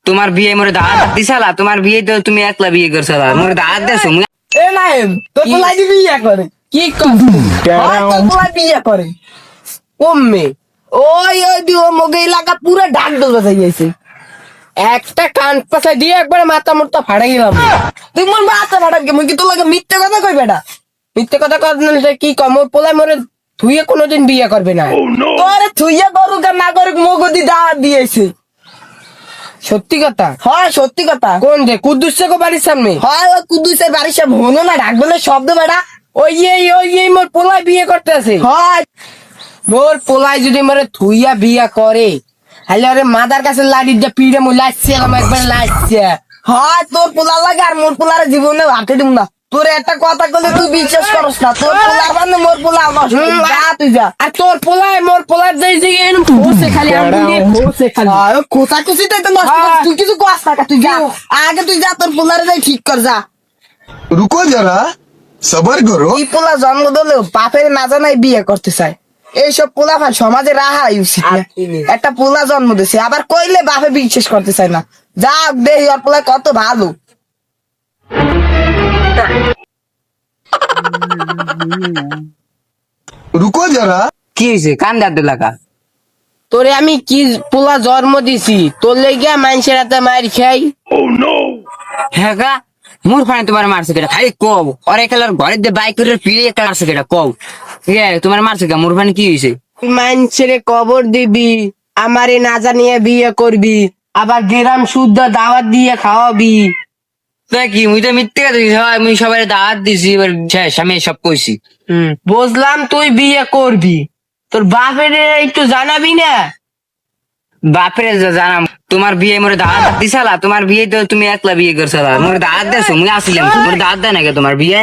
তোমার বিয়ে মোরে দাওয়াত দিছালা, তোমার বিয়ে তো তুমি একলা বিয়ে করছালা, মোরে দাওয়াত দেছো। এ নাইম তোর পোলা দি বিয়ে করে কি কর তোর পোলা বিয়ে করে কমে ওই ওই দি ও মগে এলাকা পুরো ডাক দোলা যাইছে একটা কান পাশা দিয়ে একবার মাথা মুড়তা ফাড়া গেলাম তুই মোর মাথা ফাড়া গে মুই কি তোর লাগে মিথ্যে কথা কই বেটা মিথ্যে কথা কর না কি কম মোর পোলা মোরে তুইয়ে কোনোদিন বিয়ে করবে না তোরে তুইয়ে করুক আর না করুক মগদি দাওয়াত দিয়েছে সত্যি কথা হয় সত্যি কথা কোন রে কুদ্দুস কো বাড়ির সামনে হয় ওই কুদ্দুসের বাড়ির সামনে হনো না ডাক বলে শব্দ বেটা ওই মোর পোলাই বিয়ে করতে আছে হয় মোর পোলাই যদি মোরে থুইয়া বিয়া করে হাইলে ওরে মাদার কাছে লাড়ি দিয়ে পিড়ে মু লাইছে আমার একবার লাইছে হয় তোর পোলা লাগে আর মোর পোলার জীবনে হাতে দিম না তোর একটা কথা কইলে তুই বিশ্বাস করস না তোর পোলার মানে মোর পোলা আমার যা তুই যা আর তোর পোলায় মোর পোলার যাই যে এরকম ফোসে খালি আমি দিয়ে ফোসে খালি কোথা কুছি তাই তো নষ্ট তুই কিছু কস না তুই যা আগে তুই যা তোর পোলারে যাই ঠিক কর যা रुको जरा सबर करो। এই পোলা জন্ম দিলেও বাপের না জানাই বিয়ে করতে চায় এইসব পোলা ভাই সমাজে রাহা উচিত না একটা পোলা জন্ম দিছে আবার কইলে বাপে বিশ্বাস করতে চায় না যা দেহি ওর পোলা কত ভালো रुको जरा কি হয়েছে কান্দার লাগা? তোরে আমি কি পোলা জন্ম দিছি তোর লেগে মানুষের হাতে মার খাই হ্যাঁ গা, মোর ফানে তোমার মারছে কেটা খালি কও, ওরে খেলার ঘরে দিয়ে বাইক করে ফিরে একটা মারছে কেটা কও। ঠিক আছে তোমার মারছে কে, মোর ফানে কি হয়েছে? মানুষের কবর দিবি আমারে না জানিয়ে বিয়ে করবি আবার গ্রাম শুদ্ধ দাওয়াত দিয়ে খাওয়াবি তা কি মুই তো মিথ্যে কথা দিছি, হয় মুই সবাই দাওয়াত দিছি, এবার শেষ আমি সব কইছি। বুঝলাম তুই বিয়ে করবি তোর বাপের একটু জানাবি না বাপরে জানাম, তোমার বিয়ে মোরে দাওয়াত দিছালা, তোমার বিয়ে তো তুমি একলা বিয়ে করছালা, মোরে দাওয়াত দেছো, মুই আসিলাম, মোরে দাওয়াত দেয় নাকি তোমার বিয়ে?